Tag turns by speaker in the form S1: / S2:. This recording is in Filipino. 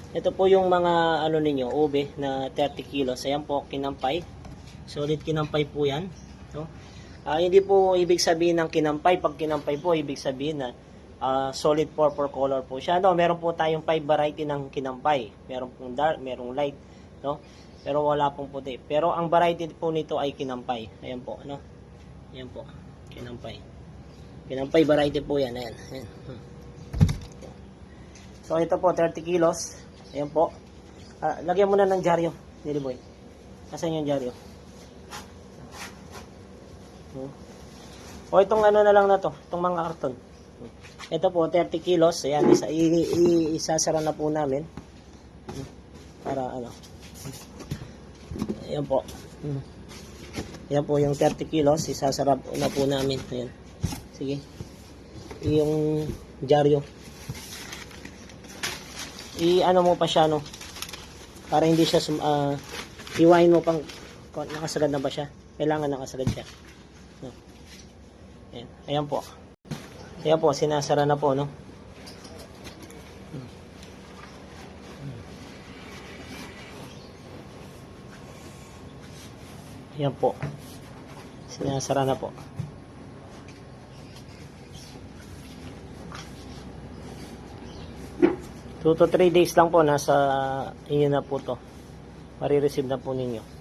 S1: Ito po yung mga ano ninyo, ube na 30 kilos. Ayan po, kinampay. Solid kinampay po yan. No? Hindi po ibig sabihin ng kinampay. Pag kinampay po, ibig sabihin na solid purple color po siya. No, meron po tayong 5 variety ng kinampay. Meron pong dark, merong light, no? Pero wala pong puti. Pero ang variety po nito ay kinampay. Ayan po, no? Ayan po, kinampay. Kinampay variety po yan. Ayan. Ayan. So ito po 30 kilos. Ayan po. Lagyan mo na ng dyaryo, Nili Boy. Nasaan yung dyaryo? O itong ano na lang na to, itong mga karton. Ito po 30 kilos. Ayan, isasara na po namin. Para ano. Ayan po. Ayan po yung 30 kilos, isasara na po namin. Ayan. Sige. Yung dyaryo. I-ano mo pa siya, no? Para hindi siya iwain mo pang nakasagad na ba siya? Kailangan nakasagad siya. No. Ayan. Ayan po. Ayan po, sinasara na po, no? Ayan po. Sinasara na po. 2 to 3 days lang po, nasa inyo na po to. Marireceive na po ninyo.